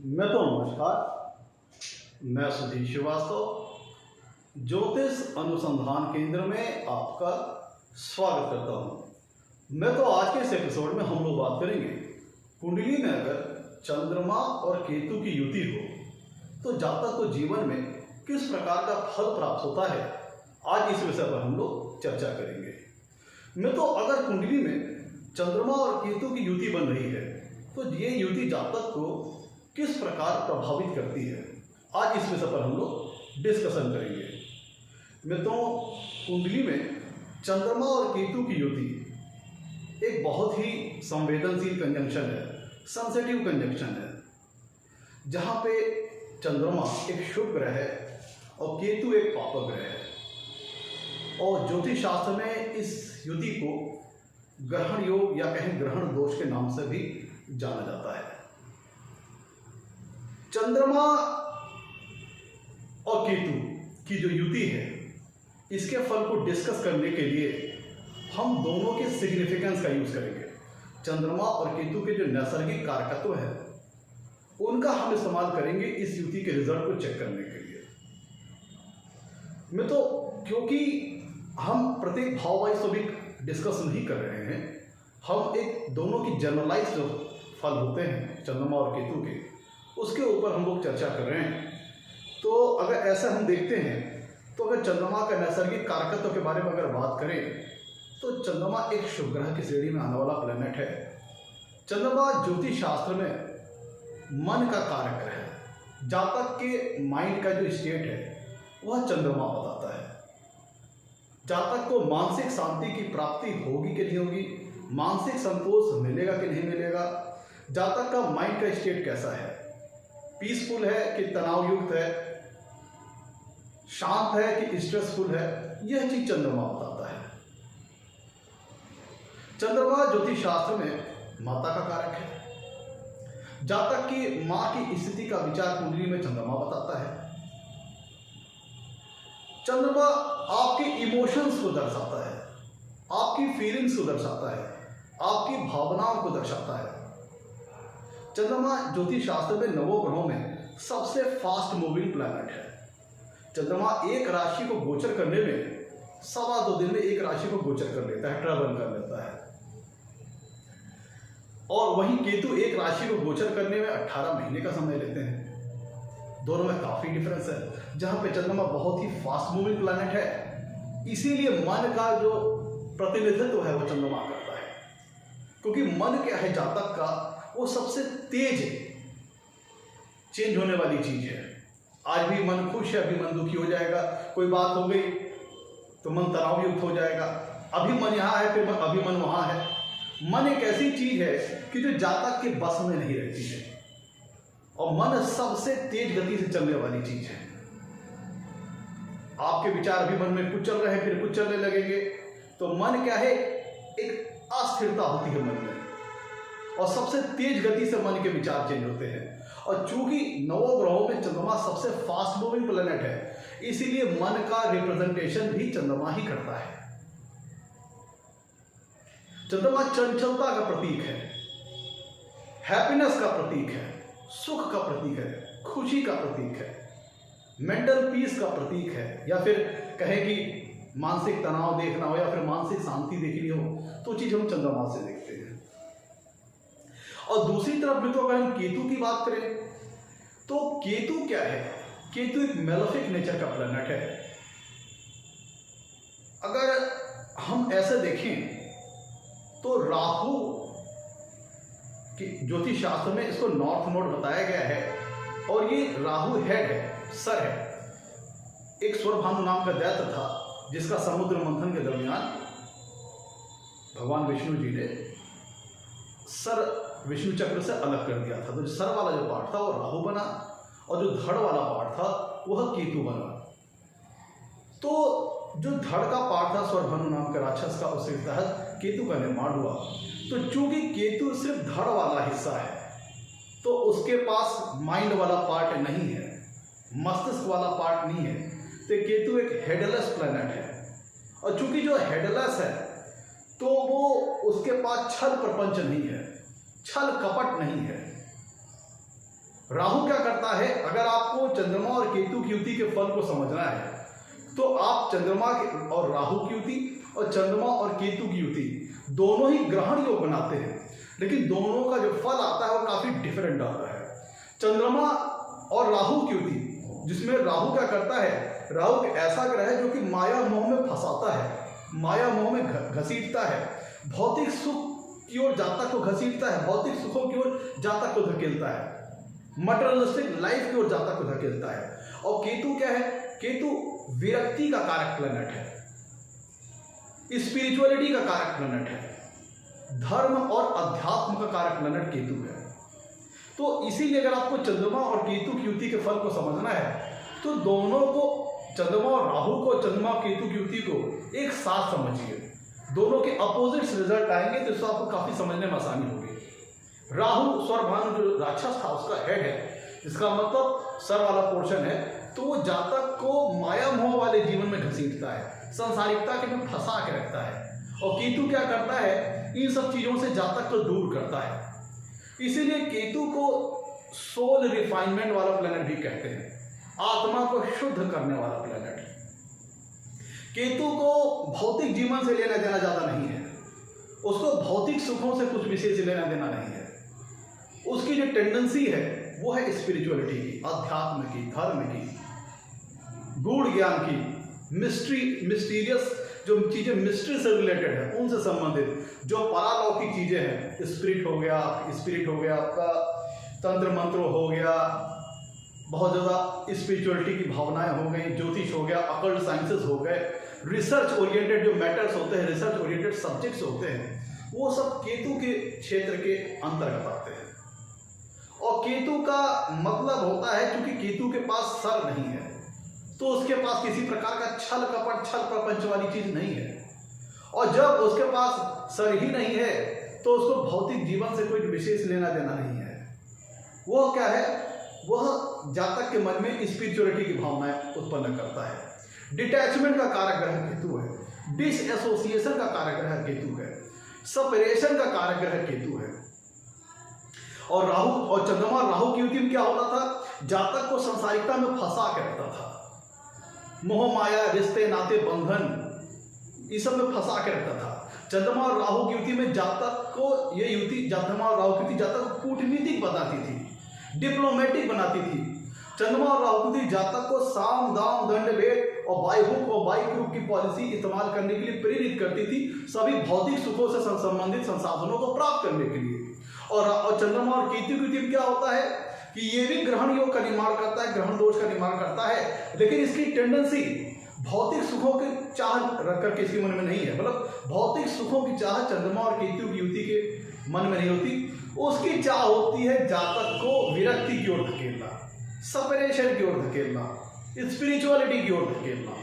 नमस्कार। मैं सुधीर श्रीवास्तव ज्योतिष अनुसंधान केंद्र में आपका स्वागत करता हूं। मैं तो आज के इस एपिसोड में हम लोग बात करेंगे कुंडली में अगर चंद्रमा और केतु की युति हो तो जातक को जीवन में किस प्रकार का फल प्राप्त होता है। आज इस विषय पर हम लोग चर्चा करेंगे। मैं तो अगर कुंडली में चंद्रमा और केतु की युति बन रही है तो ये युति जातक को किस प्रकार प्रभावित करती है, आज इस विषय पर हम लोग डिस्कशन करेंगे। मैं तो कुंडली में चंद्रमा और केतु की युति एक बहुत ही संवेदनशील कंजंक्शन है, सेंसिटिव कंजंक्शन है, जहाँ पे चंद्रमा एक शुभ ग्रह है और केतु एक पापक ग्रह है। और ज्योतिष शास्त्र में इस युति को ग्रहण योग या कहें ग्रहण दोष के नाम से भी जाना जाता है। चंद्रमा और केतु की जो युति है, इसके फल को डिस्कस करने के लिए हम दोनों के सिग्निफिकेंस का यूज करेंगे। चंद्रमा और केतु के जो नैसर्गिक कारकत्व है उनका हम इस्तेमाल करेंगे इस युति के रिजल्ट को चेक करने के लिए। मैं तो क्योंकि हम प्रत्येक भाव वाइज तो भी डिस्कस नहीं कर रहे हैं, हम एक दोनों की जनरलाइज जो फल होते हैं चंद्रमा और केतु के, उसके ऊपर हम लोग चर्चा कर रहे हैं। तो अगर ऐसा हम देखते हैं तो अगर चंद्रमा का नैसर्गिक कारकत्व के बारे में अगर बात करें तो चंद्रमा एक शुभ ग्रह की श्रेणी में आने वाला प्लेनेट है। चंद्रमा ज्योतिष शास्त्र में मन का कारक ग्रह है। जातक के माइंड का जो स्टेट है वह चंद्रमा बताता है। जातक को मानसिक शांति की प्राप्ति होगी कि नहीं होगी, मानसिक संतोष मिलेगा कि नहीं मिलेगा, जातक का माइंड का स्टेट कैसा है, पीसफुल है कि तनाव युक्त है, शांत है कि स्ट्रेसफुल है, यह चीज चंद्रमा बताता है। चंद्रमा ज्योतिष शास्त्र में माता का कारक है। जातक की मां की स्थिति का विचार कुंडली में चंद्रमा बताता है। चंद्रमा आपके इमोशंस को दर्शाता है, आपकी फीलिंग्स को दर्शाता है, आपकी भावनाओं को दर्शाता है। चंद्रमा ज्योतिष शास्त्र में नवों ग्रहों में सबसे फास्ट मूविंग प्लैनेट है। चंद्रमा एक राशि को गोचर करने में 2.25 दिन में एक राशि को गोचर कर लेता है, ट्रैवल कर लेता है। और वहीं केतु एक राशि को गोचर करने में 18 महीने का समय लेते हैं। दोनों में काफी डिफरेंस है। जहां पे चंद्रमा बहुत ही फास्ट मूविंग प्लैनेट है, इसीलिए मन का जो प्रतिनिधित्व है वो चंद्रमा करता है। क्योंकि मन क्या है जातक का, वो सबसे तेज चेंज होने वाली चीज है। आज भी मन खुश है, अभी मन दुखी हो जाएगा। कोई बात हो गई तो मन तनाव युक्त हो जाएगा। अभी मन यहाँ है, फिर अभी मन वहां है। मन एक ऐसी चीज है कि जो जातक के बस में नहीं रहती है, और मन सबसे तेज गति से चलने वाली चीज है। आपके विचार अभी मन में कुछ चल रहे हैं, फिर कुछ चलने लगेंगे। तो मन क्या है, एक अस्थिरता होती है मन में, और सबसे तेज गति से मन के विचार चेंज होते हैं। और चूंकि नवों ग्रहों में चंद्रमा सबसे फास्ट मूविंग प्लेनेट है, इसीलिए मन का रिप्रेजेंटेशन भी चंद्रमा ही करता है। चंद्रमा चंचलता का प्रतीक है, हैप्पीनेस का प्रतीक है, सुख का प्रतीक है, खुशी का प्रतीक है, मेंटल पीस का प्रतीक है, या फिर कहें कि मानसिक तनाव देखना हो या फिर मानसिक शांति देखनी हो तो चीज हम चंद्रमा से देखते हैं। और दूसरी तरफ में तो अगर हम केतु की बात करें तो केतु क्या है, केतु एक मेलेफिक नेचर का प्लैनेट है। अगर हम ऐसे देखें तो राहु की ज्योतिष शास्त्र में इसको नॉर्थ नोड बताया गया है, और ये राहु हेड है, सर है। एक स्वरभानु नाम का दैत्य था जिसका समुद्र मंथन के दरमियान भगवान विष्णु जी ने सर विष्णु चक्र से अलग कर दिया था। तो सर वाला जो पार्ट था वो राहु बना, और जो धड़ वाला पार्ट था वह केतु बना। तो जो धड़ का पार्ट था स्वरभानु नाम के राक्षस का, उसके तहत केतु का निर्माण हुआ। तो चूंकि केतु सिर्फ धड़ वाला हिस्सा है तो उसके पास माइंड वाला पार्ट नहीं है, मस्तिष्क वाला पार्ट नहीं है। तो केतु एक हेडलेस प्लैनेट है, और चूंकि जो हेडलेस है तो वो उसके पास छल प्रपंच नहीं है, छल कपट नहीं है। राहु क्या करता है, अगर आपको चंद्रमा और केतु की युति के फल को समझना है तो आप चंद्रमा और राहु की युति और चंद्रमा और केतु की युति दोनों ही ग्रहण योग बनाते हैं, लेकिन दोनों का जो फल आता है वो काफी डिफरेंट आता है। चंद्रमा और राहु की युति, जिसमें राहु क्या करता है, राहु एक ऐसा ग्रह है जो कि माया मोह में फंसाता है, माया मोह में घसीटता है, भौतिक सुख की ओर जातक को घसीटता है, भौतिक सुखों की ओर जातक को धकेलता है, मटेरियलिस्टिक लाइफ की ओर जातक को धकेलता है। और केतु क्या है, केतु विरक्ति का कारक प्लैनेट है, स्पिरिचुअलिटी का कारक प्लैनेट है, धर्म और अध्यात्म का कारक प्लैनेट केतु है। तो इसीलिए अगर आपको चंद्रमा और केतु की युति के फल को समझना है तो दोनों को, चंद्रमा और राहु को, चंद्रमा और केतु की युति को एक साथ समझिए, दोनों के अपोजिट्स रिजल्ट आएंगे तो इसको आपको काफी समझने में आसानी होगी। राहु स्वरभानु जो राक्षस था उसका हेड है, इसका मतलब सर वाला पोर्शन है, तो वो जातक को माया मोह वाले जीवन में घसीटता है, संसारिकता के में फंसा के रखता है। और केतु क्या करता है, इन सब चीजों से जातक को दूर करता है। इसीलिए केतु को सोल रिफाइनमेंट वाला प्लैनेट भी कहते हैं, आत्मा को शुद्ध करने वाला प्लैनेट। केतु को भौतिक जीवन से लेना देना ज्यादा नहीं है, उसको भौतिक सुखों से कुछ विशेष लेना देना नहीं है। उसकी जो टेंडेंसी है वो है स्पिरिचुअलिटी की, अध्यात्म की, धर्म की, गूढ़ ज्ञान की, मिस्टीरियस जो चीजें मिस्ट्री से रिलेटेड है उनसे संबंधित, जो परालौकिक चीजें हैं, स्पिरिट हो गया आपका, तंत्र मंत्र हो गया, बहुत ज़्यादा स्पिरिचुअलिटी की भावनाएं हो गई, ज्योतिष हो गया, अकल्ट साइंसेस हो गए, रिसर्च ओरिएंटेड जो मैटर्स होते हैं, रिसर्च ओरिएंटेड सब्जेक्ट्स होते हैं, वो सब केतु के क्षेत्र के अंतर्गत आते हैं। और केतु का मतलब होता है, क्योंकि केतु के पास सर नहीं है तो उसके पास किसी प्रकार का छल कपट, छल प्रपंच वाली चीज नहीं है। और जब उसके पास सर ही नहीं है तो उसको भौतिक जीवन से कोई विशेष लेना देना नहीं है। वह क्या है, वह जातक के मन में स्पिरिचुअलिटी की भावनाएं उत्पन्न करता है। डिटैचमेंट का कारक ग्रह केतु है, डिसएसोसिएशन का कारक ग्रह केतु है, सेपरेशन का कारक ग्रह केतु है। और राहु और चंद्रमा राहु की युति में क्या होता था, जातक को संसारिकता में फंसा के रखता था, मोह माया, रिश्ते नाते, बंधन, इस सब में फंसा के रखता था। चंद्रमा और राहु की युति में जातक को, ये युति चंद्रमा और राहु की युति जातक को कूटनीतिक बनाती थी, डिप्लोमेटिक बनाती थी। चंद्रमा और राहु की युति जातक को साम दाम दंड भेद और बाई हुक और बाई क्रूक की पॉलिसी इस्तेमाल करने के लिए प्रेरित करती थी, सभी भौतिक सुखों से संबंधित संसाधनों को प्राप्त करने के लिए। और चंद्रमा और केतु की युति में क्या होता है कि ये भी ग्रहण योग का निर्माण करता है, ग्रहण दोष का निर्माण करता है, लेकिन इसकी टेंडेंसी भौतिक सुखों की चाह रख करके इसके मन में नहीं है। मतलब भौतिक सुखों की चाह चंद्रमा और केतु की युति के मन में नहीं होती, उसकी चाह होती है जातक को विरक्ति की ओर धकेलना, सेपरेशन की ओर धकेलना, स्पिरिचुअलिटी की ओर धकेलना।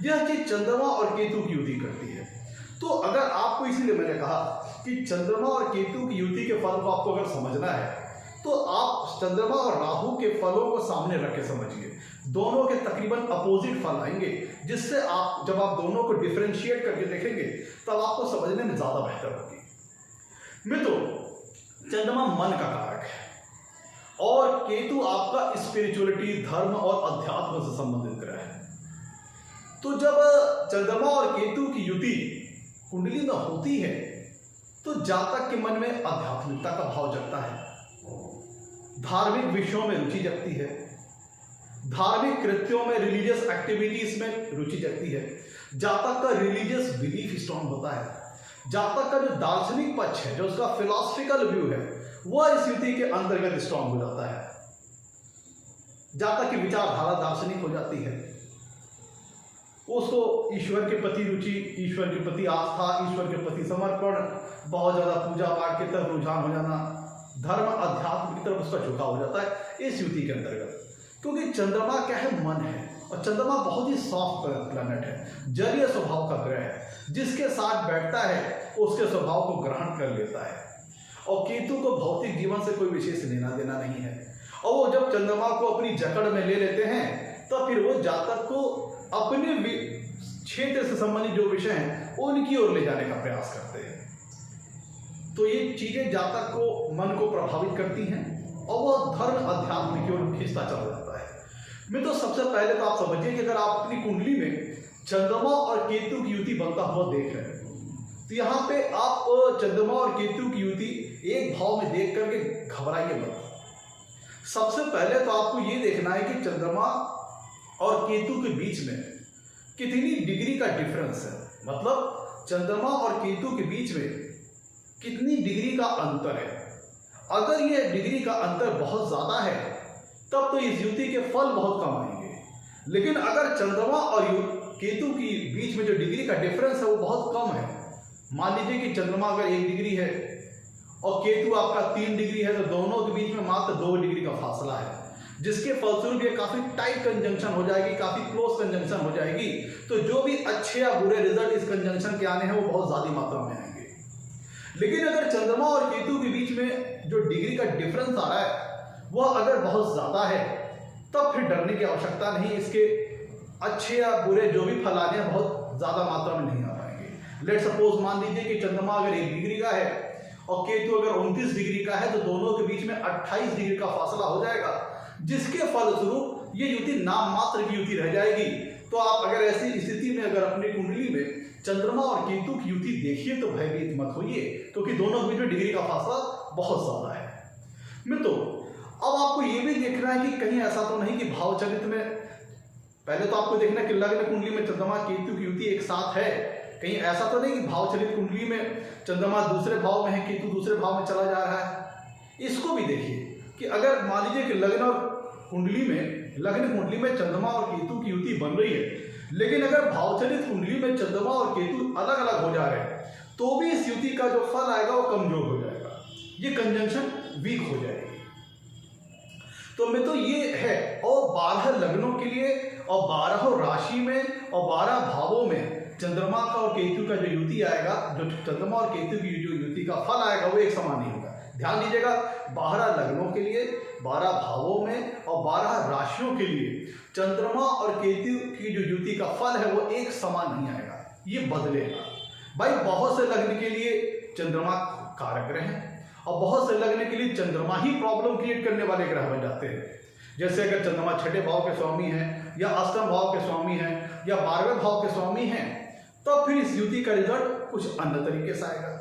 यह चीज चंद्रमा और केतु की युति करती है। तो अगर आपको, इसीलिए मैंने कहा कि चंद्रमा और केतु की युति के फल को आपको अगर समझना है तो आप चंद्रमा और राहु के फलों को सामने रख के समझिए। दोनों के तकरीबन अपोजिट फल आएंगे, जिससे आप जब आप दोनों को डिफरेंशिएट करके देखेंगे तब आपको समझने में ज्यादा बेहतर होगी। मित्रों, चंद्रमा मन का कारक है और केतु आपका स्पिरिचुअलिटी, धर्म और अध्यात्म से संबंधित ग्रह है। तो जब चंद्रमा और केतु की युति कुंडली में होती है तो जातक के मन में आध्यात्मिकता का भाव जगता है, धार्मिक विषयों में रुचि जगती है, धार्मिक कृत्यों में, रिलीजियस एक्टिविटीज में रुचि जगती है, जातक का रिलीजियस बिलीफ स्ट्रॉन्ग होता है, जातक का जो दार्शनिक पक्ष है, जो उसका फिलॉसफिकल व्यू है, वह इस युति के अंतर्गत स्ट्रॉन्ग हो जाता है। जातक की विचारधारा दार्शनिक हो जाती है, उसको ईश्वर के प्रति रुचि, ईश्वर के प्रति आस्था, ईश्वर के प्रति समर्पण, बहुत ज्यादा पूजा पाठ की तरफ रुझान हो जाना, धर्म अध्यात्म की तरफ उसका झुकाव हो जाता है इस युति के अंतर्गत। क्योंकि चंद्रमा क्या है, मन है, और चंद्रमा बहुत ही सॉफ्ट प्लैनेट है, जलीय स्वभाव का ग्रह है, जिसके साथ बैठता है उसके स्वभाव को ग्रहण कर लेता है। और केतु को भौतिक जीवन से कोई विशेष लेना देना नहीं है, और वो जब चंद्रमा को अपनी जकड़ में ले लेते हैं तो फिर वो जातक को अपने क्षेत्र से संबंधित जो विषय हैं उनकी ओर ले जाने का प्रयास करते हैं। तो ये चीजें जातक को, मन को प्रभावित करती हैं, और वो धर्म अध्यात्म की ओर खींचता चला जाता है। मैं तो सबसे पहले तो आप समझिए कि अगर आप अपनी कुंडली में चंद्रमा और केतु की युति बनता हुआ देख रहे हैं तो यहाँ पे आप चंद्रमा और केतु की युति एक भाव में देख करके घबराइए मत। सबसे पहले तो आपको ये देखना है कि चंद्रमा और केतु के बीच में कितनी डिग्री का डिफरेंस है, मतलब चंद्रमा और केतु के बीच में कितनी डिग्री का अंतर है। अगर ये डिग्री का अंतर बहुत ज्यादा है तब तो इस युति के फल बहुत कम आएंगे, लेकिन अगर चंद्रमा और केतु की बीच में जो डिग्री का डिफरेंस है वो बहुत कम है, मान लीजिए कि चंद्रमा अगर 1 डिग्री है और केतु आपका 3 डिग्री है, तो दोनों के बीच में मात्र 2 डिग्री का फासला है, जिसके फलस्वरूप ये काफी टाइट कंजंक्शन हो जाएगी, काफी क्लोज कंजंक्शन हो जाएगी। तो जो भी अच्छे या बुरे रिजल्ट इस कंजंक्शन के आने हैं वो बहुत ज्यादा मात्रा में आएंगे। लेकिन अगर चंद्रमा और केतु के बीच में जो डिग्री का डिफरेंस आ रहा है वह अगर बहुत ज्यादा है तब फिर डरने की आवश्यकता नहीं, इसके अच्छे या बुरे जो भी फल आने हैं बहुत ज्यादा मात्रा में नहीं आ पाएंगे। लेट सपोज मान लीजिए कि चंद्रमा अगर 1 डिग्री का है और केतु अगर 29 डिग्री का है, तो दोनों के बीच में 28 डिग्री का फासला हो जाएगा, जिसके फलस्वरूप ये युति नाम मात्र की युति रह जाएगी। तो आप अगर ऐसी स्थिति में अगर अपनी कुंडली में चंद्रमा और केतु की युति देखिए तो भयभीत मत होइए, क्योंकि दोनों के बीच में डिग्री का फासला बहुत ज्यादा है। मित्रों, अब आपको ये भी देखना है कि कहीं ऐसा तो नहीं कि भाव चरित में, पहले तो आपको देखना है कि लग्न कुंडली में चंद्रमा केतु की युति एक साथ है, कहीं ऐसा तो नहीं कि भाव चलित कुंडली में चंद्रमा दूसरे भाव में है, केतु दूसरे भाव में चला जा रहा है। इसको भी देखिए कि अगर मान लीजिए कि लग्न कुंडली में चंद्रमा और केतु की युति बन रही है, लेकिन अगर भावचलित कुंडली में चंद्रमा और केतु अलग अलग हो जा रहे हैं तो भी इस युति का जो फल आएगा वो कमजोर हो जाएगा, ये कंजंक्शन वीक हो जाएगी। तो मैं तो ये है, और 12 लग्नों के लिए और 12 राशि में और 12 भावों में चंद्रमा का और केतु का जो युति आएगा, जो चंद्रमा और केतु की जो युति का फल आएगा वो एक समान नहीं होगा। ध्यान दीजिएगा, 12 लग्नों के लिए, 12 भावों में और 12 राशियों के लिए चंद्रमा और केतु की जो युति का फल है वो एक समान नहीं आएगा, ये बदलेगा। भाई बहुत से लग्न के लिए चंद्रमा कारक ग्रह है और बहुत से लग्न के लिए चंद्रमा ही प्रॉब्लम क्रिएट करने वाले ग्रह बन जाते हैं। जैसे अगर चंद्रमा 6ठे भाव के स्वामी हैं या अष्टम भाव के स्वामी हैं या 12वें भाव के स्वामी हैं, तब फिर इस युति का रिजल्ट कुछ अन्य तरीके से आएगा।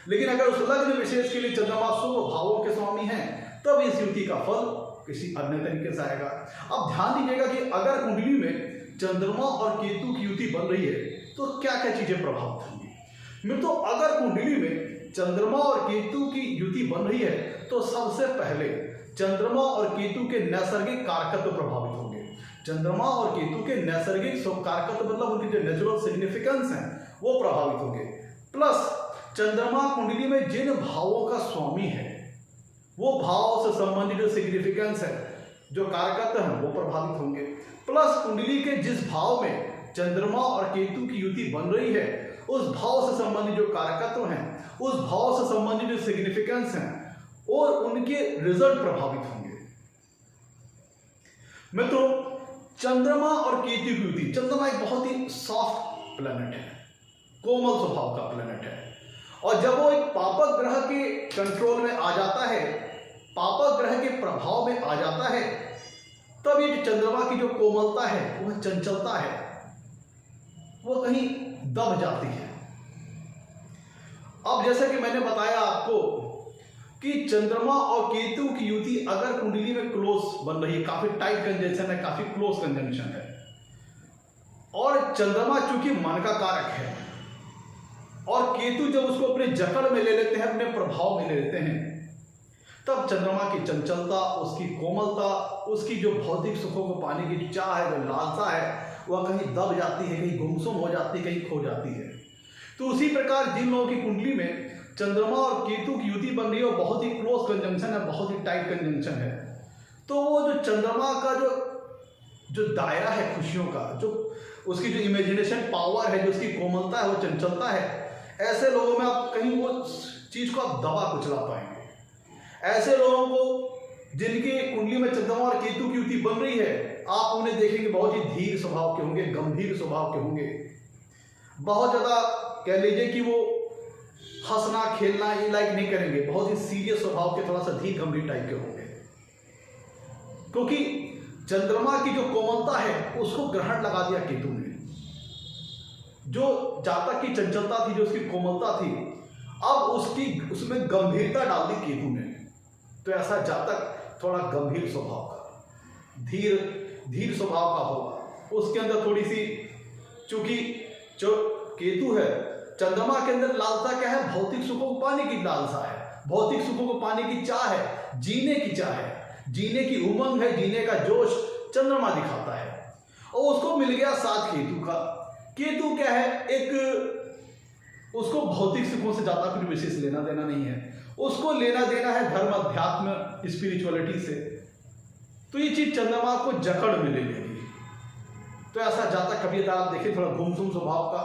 लेकिन अगर उस लग्न विशेष के लिए चंद्रमा शुभ भावों के स्वामी हैं, तब इस युति का फल किसी अन्य तरीके से आएगा। अब ध्यान दीजिएगा कि अगर कुंडली में चंद्रमा और केतु की युति बन रही है तो क्या क्या चीजें प्रभावित होंगी। मैं तो अगर कुंडली में चंद्रमा और केतु की युति बन रही है तो सबसे पहले चंद्रमा और केतु के नैसर्गिक कारकत्व प्रभावित होंगे। चंद्रमा और केतु के नैसर्गिक कारकत्व मतलब उनकी जो नेचुरल सिग्निफिकेंस है वो प्रभावित होंगे। प्लस चंद्रमा कुंडली में जिन भावों का स्वामी है वो भाव से संबंधित जो सिग्निफिकेंस है, जो कारकत्व है वो प्रभावित होंगे। प्लस कुंडली के जिस भाव में चंद्रमा और केतु की युति बन रही है उस भाव से संबंधित जो कारकत्व हैं, उस भाव से संबंधित जो सिग्निफिकेंस हैं और उनके रिजल्ट प्रभावित होंगे। मित्रों, चंद्रमा और केतु की युति, चंद्रमा एक बहुत ही सॉफ्ट प्लैनेट है, कोमल स्वभाव का प्लैनेट है, और जब वो एक पापक ग्रह के कंट्रोल में आ जाता है, पापक ग्रह के प्रभाव में आ जाता है, तब ये चंद्रमा की जो कोमलता है, वह चंचलता है, वो कहीं दब जाती है। अब जैसे कि मैंने बताया आपको कि चंद्रमा और केतु की युति अगर कुंडली में क्लोज बन रही है, काफी टाइट कंजंक्शन है, काफी क्लोज कंजंक्शन है, और चंद्रमा चूंकि मन का कारक है और केतु जब उसको अपने जकड़ में ले लेते हैं, अपने प्रभाव में ले लेते हैं, तब चंद्रमा की चंचलता, उसकी कोमलता, उसकी जो भौतिक सुखों को पाने की चाह है, जो लालसा है, वह कहीं दब जाती है, कहीं गुमसुम हो जाती है, कहीं खो जाती है। तो उसी प्रकार जिन लोगों की कुंडली में चंद्रमा और केतु की युति बन रही है और बहुत ही क्लोज कंजंक्शन है, बहुत ही टाइट कंजंक्शन है, तो वो जो चंद्रमा का जो दायरा है खुशियों का, जो उसकी जो इमेजिनेशन पावर है, जो उसकी कोमलता है, वो चंचलता है, ऐसे लोगों में आप कहीं वो चीज को आप दबा कुचला पाएंगे। ऐसे लोगों को जिनकी कुंडली में चंद्रमा और केतु की युति बन रही है, आप उन्हें देखेंगे बहुत ही धीर स्वभाव के होंगे, गंभीर स्वभाव के होंगे, बहुत ज्यादा कह लीजिए कि वो हंसना खेलना ये लाइक नहीं करेंगे, बहुत ही सीरियस स्वभाव के, थोड़ा सा धीर गंभीर टाइप के होंगे। क्योंकि चंद्रमा की जो कोमलता है उसको ग्रहण लगा दिया केतु ने। जो जातक की चंचलता थी, जो उसकी कोमलता थी, अब उसमें गंभीरता डाल दी केतु ने। तो ऐसा जातक थोड़ा गंभीर स्वभाव का, धीर स्वभाव का होगा। उसके अंदर थोड़ी सी, चूंकि जो केतु है, चंद्रमा के अंदर लालसा क्या है? भौतिक सुखों को पाने की लालसा है, भौतिक सुखों को पाने की चाह है, जीने की चाह है, जीने की उमंग है, जीने का जोश चंद्रमा दिखाता है। और उसको मिल गया साथ केतु का। केतु क्या है? एक, उसको भौतिक सुखों से ज्यादा कुछ विशेष लेना देना नहीं है, उसको लेना देना है धर्म, अध्यात्म, स्पिरिचुअलिटी से। तो ये चीज चंद्रमा को जकड़ में ले लेगी। तो ऐसा जातक कभी आप देखें थोड़ा गुमसुम स्वभाव का,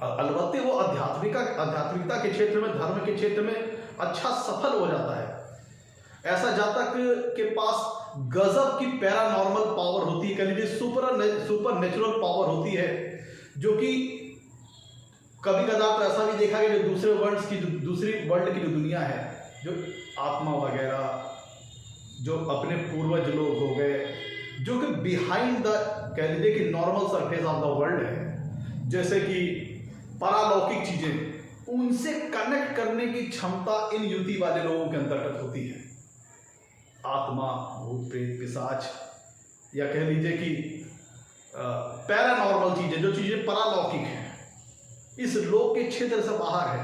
अलबत्ते वो आध्यात्मिकता के क्षेत्र में, धर्म के क्षेत्र में अच्छा सफल हो जाता है। ऐसा जातक के पास गजब की पैरानॉर्मल पावर होती है, कह लीजिए सुपर नेचुरल पावर होती है, जो कि कभी कदार तो ऐसा भी देखा गया जो दूसरी वर्ल्ड की जो दुनिया है, जो आत्मा वगैरह, जो अपने पूर्वज लोग हो गए, जो कि बिहाइंड द, कह लीजिए कि normal surface of the world है, जैसे कि परालौकिक चीजें, उनसे कनेक्ट करने की क्षमता इन युति वाले लोगों के अंतर्गत होती है। आत्मा, भूत प्रेत, पिशाच, या कह लीजिए कि पैरानॉर्मल चीजें, जो चीजें परालौकिक हैं, इस लोक के क्षेत्र से बाहर है,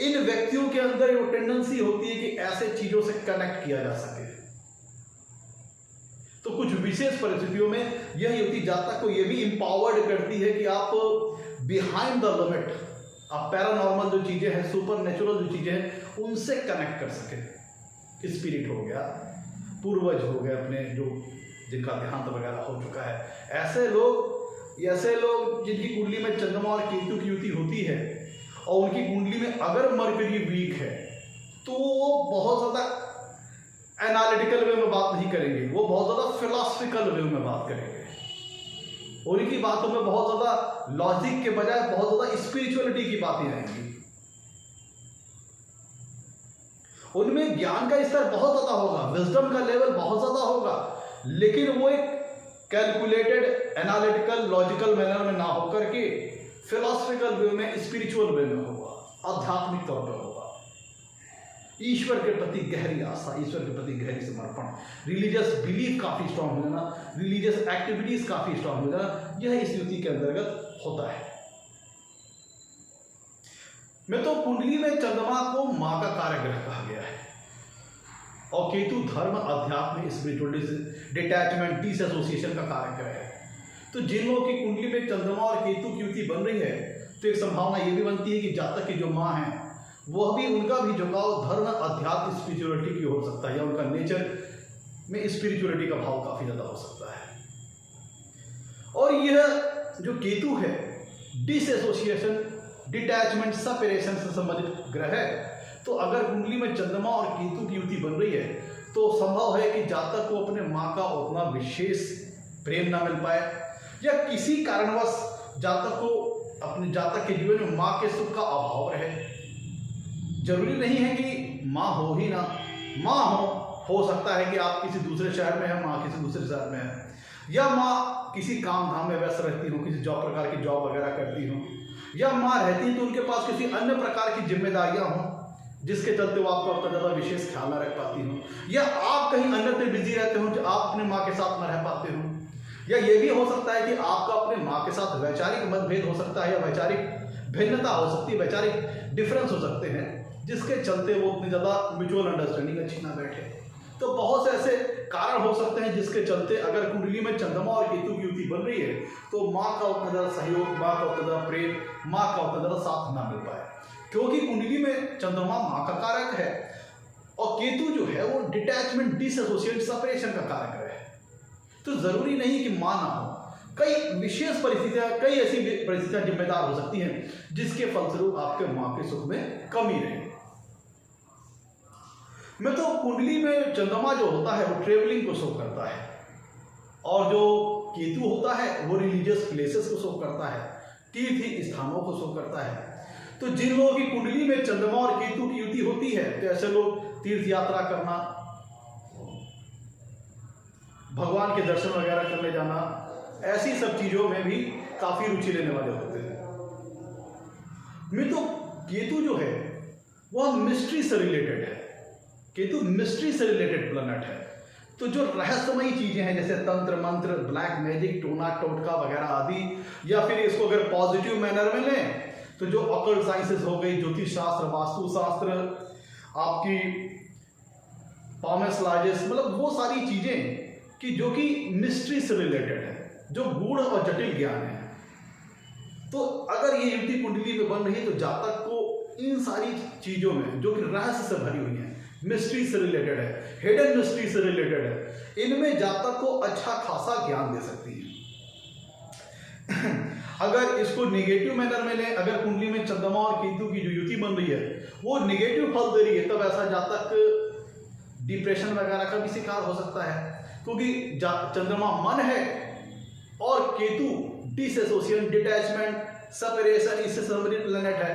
इन व्यक्तियों के अंदर वो टेंडेंसी होती है कि ऐसे चीजों से कनेक्ट किया जा सके। तो कुछ विशेष परिस्थितियों में यह युति जातक को यह भी इंपावर्ड करती है कि आप बिहाइंड द लिमिट, आप पैरानॉर्मल जो चीजें हैं, सुपर नेचुरल जो चीजें हैं, उनसे कनेक्ट कर सके। स्पिरिट हो गया, पूर्वज हो गए अपने, जो जिनका देहांत वगैरह हो चुका है, ऐसे लोग जिनकी कुंडली में चंद्रमा और केतु की युति होती है, और उनकी कुंडली में अगर मर्करी वीक है, तो वो बहुत ज्यादा एनालिटिकल वे में बात नहीं करेंगे, वो बहुत ज्यादा फिलोसफिकल वे में बात करेंगे। उनकी बातों में बहुत ज्यादा लॉजिक के बजाय बहुत ज्यादा स्पिरिचुअलिटी की बातें आएंगी। उनमें ज्ञान का स्तर बहुत ज्यादा होगा, विजडम का लेवल बहुत ज्यादा होगा, लेकिन वो एक कैलकुलेटेड, एनालिटिकल, लॉजिकल मैनर में ना होकर के फिलोसफिकल वे में, स्पिरिचुअल वे में होगा, आध्यात्मिक तौर पर होगा। ईश्वर के प्रति गहरी आस्था, ईश्वर के प्रति गहरी समर्पण, रिलीजियस बिलीफ काफी स्ट्रांग हो जाना, रिलीजियस एक्टिविटीज काफी स्ट्रांग हो जाना, यह इस युति के अंतर्गत होता है। मैं तो कुंडली में चंद्रमा को मां का कारक ग्रह कहा गया है, और केतु धर्म, अध्यात्म, स्पिरिचुअलिटी, डिटैचमेंट, डिसएसोसिएशन का कारक ग्रह है। तो जिन लोगों की कुंडली में चंद्रमा और केतु की युति बन रही है, तो एक संभावना यह भी बनती है कि जातक की जो मां है, वह भी, उनका भी झुकाव धर्म, अध्यात्म, स्पिरिचुअलिटी की हो सकता है, या उनका नेचर में स्पिरिचुअलिटी का भाव काफी ज्यादा हो सकता है। और यह जो केतु है, डिसएसोसिएशन, डिटैचमेंट, सेपरेशन से संबंधित ग्रह है। तो अगर कुंडली में चंद्रमा और केतु की युति बन रही है, तो संभव है कि जातक को अपने मां का उतना विशेष प्रेम ना मिल पाए, या किसी कारणवश जातक के जीवन में मां के सुख का अभाव रहे। जरूरी नहीं है कि माँ हो ही ना, माँ हो सकता है कि आप किसी दूसरे शहर में हैं, माँ किसी दूसरे शहर में है, या माँ किसी काम धाम में व्यस्त रहती हो, किसी प्रकार की जॉब वगैरह करती हो, या माँ रहती है तो उनके पास किसी अन्य प्रकार की जिम्मेदारियां हों, जिसके चलते वो आपको अपना ज़्यादा विशेष ख्याल न रख पाती हो, या आप कहीं अन्यत्र बिजी रहते हो, जो आप अपने माँ के साथ न रह पाते हो, या ये भी हो सकता है कि आपका अपने माँ के साथ वैचारिक मतभेद हो सकता है, या वैचारिक भिन्नता हो सकती है, वैचारिक डिफरेंस हो सकते हैं, जिसके चलते वो उतनी ज़्यादा म्यूचुअल अंडरस्टैंडिंग अच्छी ना बैठे। तो बहुत से ऐसे कारण हो सकते हैं जिसके चलते अगर कुंडली में चंद्रमा और केतु की युति बन रही है, तो माँ का उतना ज़्यादा सहयोग, माँ का उतना ज़्यादा प्रेम, माँ का उतना ज़्यादा साथ ना मिल पाए, क्योंकि कुंडली में चंद्रमा माँ का कारक है, और केतु जो है वो डिटैचमेंट, डिसएसोसिएशन, सेपरेशन का कारक है। तो जरूरी नहीं कि माँ ना हो, कई विशेष परिस्थितियां, कई ऐसी परिस्थितियां जिम्मेदार हो सकती हैं जिसके फलस्वरूप आपके माँ के सुख में कमी रहे। मैं तो कुंडली में चंद्रमा जो होता है वो ट्रेवलिंग को शो करता है, और जो केतु होता है वो रिलीजियस प्लेसेस को शो करता है, तीर्थ स्थानों को शो करता है। तो जिन लोगों की कुंडली में चंद्रमा और केतु की युति होती है, तो ऐसे लोग तीर्थ यात्रा करना, भगवान के दर्शन वगैरह करने जाना, ऐसी सब चीजों में भी काफी रुचि लेने वाले होते हैं। मित्रों, केतु जो है वह मिस्ट्री से रिलेटेड है। केतु मिस्ट्री से रिलेटेड प्लैनेट है। तो जो रहस्यमयी चीजें हैं जैसे तंत्र मंत्र, ब्लैक मैजिक, टोना टोटका वगैरह आदि, या फिर इसको अगर पॉजिटिव मैनर में लें तो जो ऑकल्ट साइंसेस हो गई, ज्योतिष शास्त्र, वास्तु शास्त्र, आपकी पामेस्लाइजिस, मतलब वो सारी चीजें कि जो कि मिस्ट्री से रिलेटेड है, जो गूढ़ और जटिल ज्ञान है। तो अगर ये युक्ति कुंडली में बन रही है तो जातक को इन सारी चीजों में जो कि रहस्य से भरी हुई है, मिस्ट्री से रिलेटेड है, हिडन मिस्ट्री से रिलेटेड है, इनमें जातक को अच्छा खासा ज्ञान दे सकती है। अगर इसको नेगेटिव मैनर में लें, अगर कुंडली में चंद्रमा और केतु की जो युति बन रही है वो नेगेटिव फल दे रही है, तब ऐसा जातक डिप्रेशन वगैरह का भी शिकार हो सकता है, क्योंकि चंद्रमा मन है और केतु डिसएसोसिएशन, डिटैचमेंट, सेपरेशन, इससे संबंधित प्लैनेट है।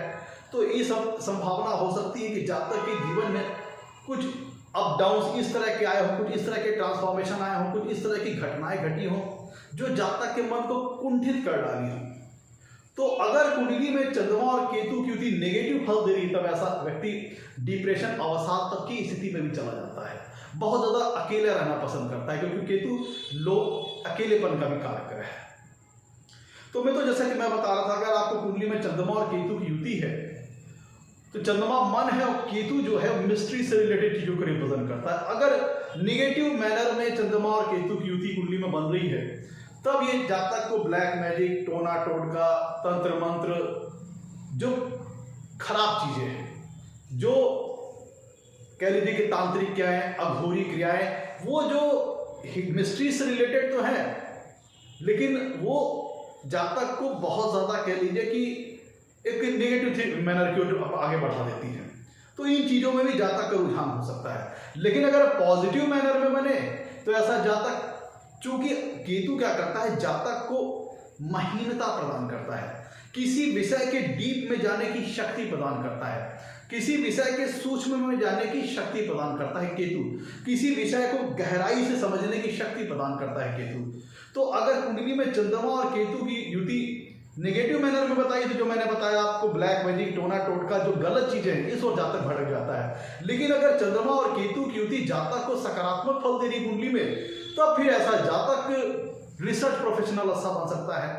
तो ये सब संभावना हो सकती है कि जातक के जीवन में कुछ अप डाउन्स इस तरह के आए हो, कुछ इस तरह के ट्रांसफॉर्मेशन आए हो, कुछ इस तरह की घटनाएं घटी हो जो जातक के मन को कुंठित कर डाली हो। तो अगर कुंडली में चंद्रमा और केतु की युति नेगेटिव फल दे रही है, तब ऐसा व्यक्ति डिप्रेशन अवसाद तक की स्थिति में भी चला जाता है, बहुत ज्यादा अकेले रहना पसंद करता है, क्योंकि केतु लोग अकेलेपन का भी कारक है। तो मैं तो जैसा कि मैं बता रहा था, अगर आपको कुंडली में चंद्रमा और केतु की युति है तो चंद्रमा मन है और केतु जो है मिस्ट्री से रिलेटेड चीजों को रिप्रेजेंट करता है। अगर निगेटिव मैनर में चंद्रमा और केतु की युति कुंडली में बन रही है, तब ये जातक को ब्लैक मैजिक, टोना टोटका, तंत्र मंत्र, जो खराब चीजें हैं, जो कह लीजिए कि तांत्रिक क्रियाएं, अघोरी क्रियाएं, वो जो मिस्ट्री से रिलेटेड तो है, लेकिन वो जातक को बहुत ज्यादा कह लीजिए कि एक नेगेटिव मैनर की ओर आगे बढ़ा देती है। तो इन चीजों में भी जातक का रुझान हो सकता है। लेकिन अगर पॉजिटिव मैनर में बने तो ऐसा जातक, चूंकि केतु क्या करता है, जातक को महीनता प्रदान करता है, किसी विषय के डीप में जाने की शक्ति प्रदान करता है, किसी विषय के सूक्ष्म में जाने की शक्ति प्रदान करता है केतु, किसी विषय को गहराई से समझने की शक्ति प्रदान करता है केतु। तो अगर कुंडली में चंद्रमा और केतु की युति नेगेटिव मैनर में बताई तो जो मैंने बताया आपको, ब्लैक मैजिक, टोना टोटका, जो गलत चीजें हैं, इस ओर जातक भटक जाता है। लेकिन अगर चंद्रमा और केतु की युति जातक को सकारात्मक फल दे रही कुंडली में, तब फिर ऐसा जातक रिसर्च प्रोफेशनल अच्छा बन सकता है,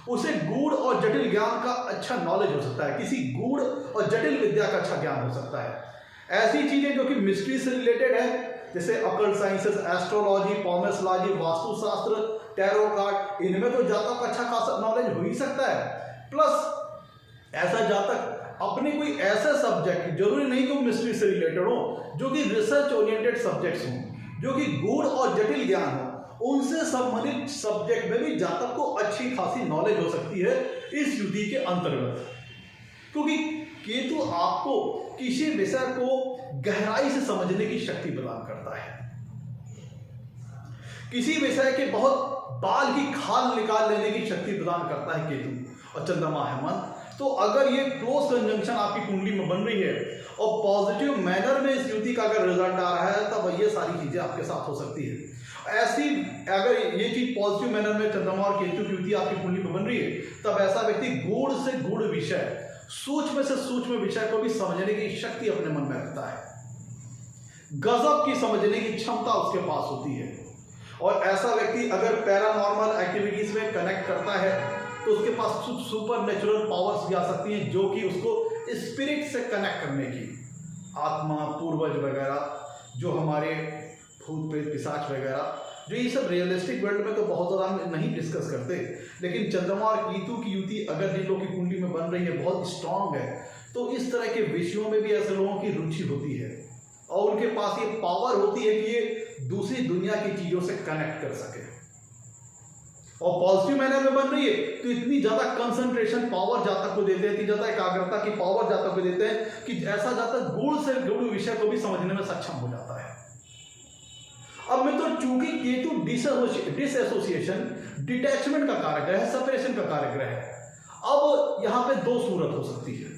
उसे गूढ़ और जटिल ज्ञान का अच्छा नॉलेज हो सकता है, किसी गूढ़ और जटिल विद्या का अच्छा ज्ञान हो सकता है। ऐसी चीजें जो कि मिस्ट्री से रिलेटेड है, जैसे ऑकल्ट साइंसेस, एस्ट्रोलॉजी, पामेस्लाजी, वास्तुशास्त्र, टैरो कार्ड, इनमें तो जातक अच्छा खासा नॉलेज हो ही सकता है। प्लस ऐसा जातक अपने कोई ऐसे सब्जेक्ट, जरूरी नहीं कि वो मिस्ट्री से रिलेटेड हो, जो कि रिसर्च ओरिएंटेड सब्जेक्ट्स हों, जो कि गूढ़ और जटिल ज्ञान हो, उनसे संबंधित सब्जेक्ट में भी जातक को अच्छी खासी नॉलेज हो सकती है इस युति के अंतर्गत। क्योंकि केतु आपको किसी विषय को गहराई से समझने की शक्ति प्रदान करता है, किसी विषय के बहुत बाल की खाल निकाल लेने की शक्ति प्रदान करता है केतु, और चंद्रमा है मन। तो अगर ये क्लोज कंजंक्शन आपकी कुंडली में बन रही है और पॉजिटिव मैनर में इस युति का अगर रिजल्ट आ रहा है, तब ये सारी चीजें आपके साथ हो सकती है। ऐसी अगर ये चीज पॉजिटिव मैनर में चंद्रमा और केतु की युति आपकी कुंडली में बन रही है, तब ऐसा व्यक्ति गूढ़ से गूढ़ विषय, सूक्ष्म से सूक्ष्म विषय को भी समझने की शक्ति अपने मन में रखता है, गजब की समझने की क्षमता उसके पास होती है। और ऐसा व्यक्ति अगर पैरानॉर्मल एक्टिविटीज में कनेक्ट करता है तो उसके पास सुपर नेचुरल पावर्स भी आ सकती हैं, जो कि उसको स्पिरिट से कनेक्ट करने की, आत्मा, पूर्वज वगैरह, जो हमारे भूत प्रेत पिशाच वगैरह, जो ये सब रियलिस्टिक वर्ल्ड में तो बहुत ज़्यादा हम नहीं डिस्कस करते, लेकिन चंद्रमा और केतु की युति अगर जिन लोगों की कुंडली में बन रही है, बहुत स्ट्रांग है, तो इस तरह के विषयों में भी ऐसे लोगों की रुचि होती है और उनके पास ये पावर होती है कि ये दूसरी दुनिया की चीजों से कनेक्ट कर सके। और पॉजिटिव मैनर में बन रही है तो इतनी ज्यादा कंसंट्रेशन पावर जातक को देते हैं, इतनी ज्यादा एकाग्रता की पावर जातक को देते हैं कि ऐसा जातक गूढ़ से गूढ़ विषय को भी समझने में सक्षम हो जाता है। अब मैं तो चूंकि केतु डिसएसोसिएशन, डिटैचमेंट का कारक ग्रह है, सेपरेशन का कारक ग्रह है, अब यहां पे दो सूरत हो सकती है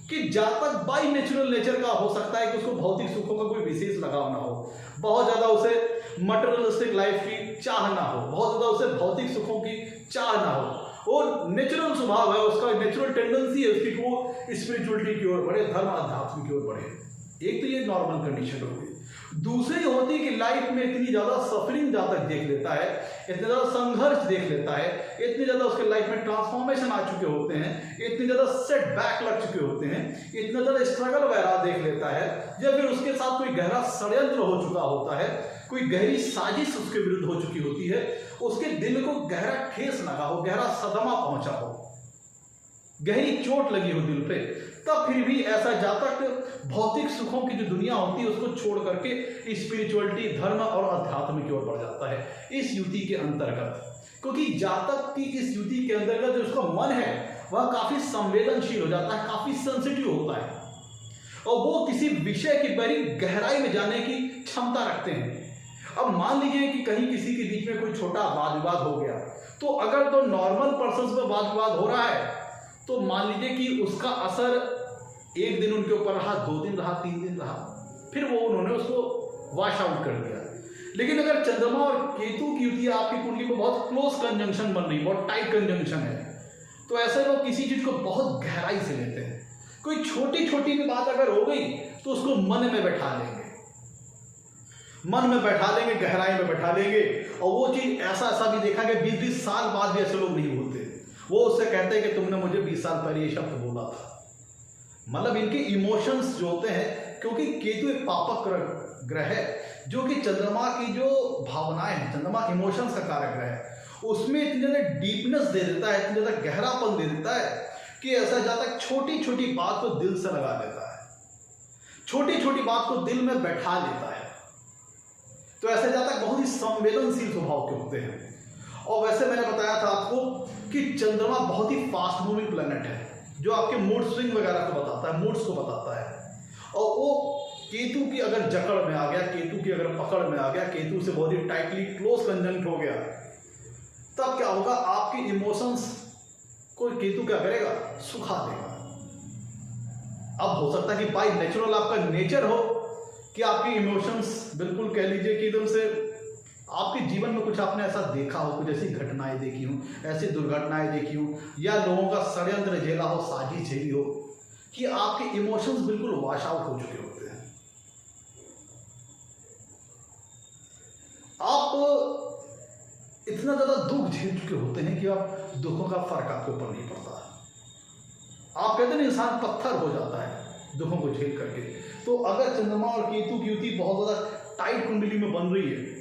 कि जातक बाई नेचुरल नेचर का हो सकता है कि उसको भौतिक सुखों का कोई विशेष लगाव ना हो, बहुत ज्यादा मटेरियलिस्टिक लाइफ की चाह ना हो, बहुत ज्यादा उसे भौतिक सुखों की चाह ना हो, वो नेचुरल स्वभाव है उसका, नेचुरल टेंडेंसी है उसकी कि वो स्पिरिचुअलिटी की ओर बढ़े, धर्म अध्यात्म की ओर बढ़े। एक तो ये नॉर्मल कंडीशन होगी। दूसरी होती है कि लाइफ में इतनी ज्यादा सफरिंग जहां तक देख लेता है, इतने ज्यादा संघर्ष देख लेता है, इतनी ज्यादा उसके लाइफ में ट्रांसफॉर्मेशन आ चुके होते हैं, इतनी ज्यादा सेटबैक लग चुके होते हैं, इतना ज्यादा स्ट्रगल वगैरह देख लेता है, या फिर उसके साथ कोई गहरा षड्यंत्र हो चुका होता है, कोई गहरी साजिश उसके विरुद्ध हो चुकी होती है, उसके दिल को गहरा ठेस लगा हो, गहरा सदमा पहुंचा हो, गहरी चोट लगी हो दिल पे, तब फिर भी ऐसा जातक भौतिक सुखों की जो दुनिया होती है उसको छोड़ करके स्पिरिचुअलिटी, धर्म और अध्यात्म की ओर बढ़ जाता है इस युति के अंतर्गत। क्योंकि जातक की इस युति के अंतर्गत जो उसका मन है वह काफी संवेदनशील हो जाता है, काफी सेंसिटिव होता है, और वो किसी विषय की बड़ी गहराई में जाने की क्षमता रखते हैं। अब मान लीजिए कि कहीं किसी के बीच में कोई छोटा वाद विवाद हो गया, तो अगर तो नॉर्मल पर्सन में वाद विवाद हो रहा है तो मान लीजिए कि उसका असर एक दिन उनके ऊपर रहा, 2 दिन रहा, 3 दिन रहा, फिर वो उन्होंने उसको वॉश आउट कर दिया। लेकिन अगर चंद्रमा और केतु की युति आपकी कुंडली में बहुत क्लोज कंजंक्शन बन रही, बहुत टाइट कंजंक्शन है, तो ऐसे लोग किसी चीज को बहुत गहराई से लेते हैं। कोई छोटी छोटी भी बात अगर हो गई तो उसको मन में बैठा लेंगे, मन में बैठा लेंगे, गहराई में बैठा लेंगे, और वो चीज ऐसा भी देखा कि 20-20 साल बाद भी ऐसे लोग नहीं बोलते। वो उससे कहते हैं कि तुमने मुझे 20 साल पहले ये शब्द बोला था। मतलब इनके इमोशंस जो होते हैं, क्योंकि केतु एक पापक ग्रह है जो कि चंद्रमा की जो भावनाएं हैं, चंद्रमा इमोशंस का कारक ग्रह है, उसमें इतनी ज्यादा डीपनेस दे देता है, इतनी ज्यादा गहरापन दे देता है कि ऐसा जातक छोटी छोटी बात को दिल से लगा लेता है, छोटी छोटी बात को दिल में बैठा लेता है। तो ऐसे जातक बहुत ही संवेदनशील स्वभाव के होते हैं। और वैसे मैंने बताया था आपको कि चंद्रमा बहुत ही फास्ट मूविंग प्लैनेट है जो आपके मूड स्विंग वगैरह को बताता है, मूड्स को बताता है। और वो केतु की अगर जकड़ में आ गया, केतु की अगर पकड़ में आ गया, केतु से बहुत ही टाइटली क्लोज कंजंक्ट हो गया, तब क्या होगा, आपके इमोशंस को केतु क्या करेगा, सुखा देगा। अब हो सकता है कि बाय नेचुरल आपका नेचर हो कि आपके इमोशंस बिल्कुल कह लीजिए कि एकदम से आपके जीवन में कुछ आपने ऐसा देखा हो, कुछ ऐसी घटनाएं देखी हो, ऐसी दुर्घटनाएं देखी हो, या लोगों का षड्यंत्र झेला हो, साजिश झेली हो, कि आपके इमोशंस बिल्कुल वॉश आउट हो चुके होते हैं। आप इतना ज्यादा दुख झेल चुके होते हैं कि आप दुखों का फर्क आपके ऊपर नहीं पड़ता। आप कहते हैं इंसान पत्थर हो जाता है दुखों को झेल करके। तो अगर चंद्रमा और केतु की युति बहुत ज्यादा टाइट कुंडली में बन रही है,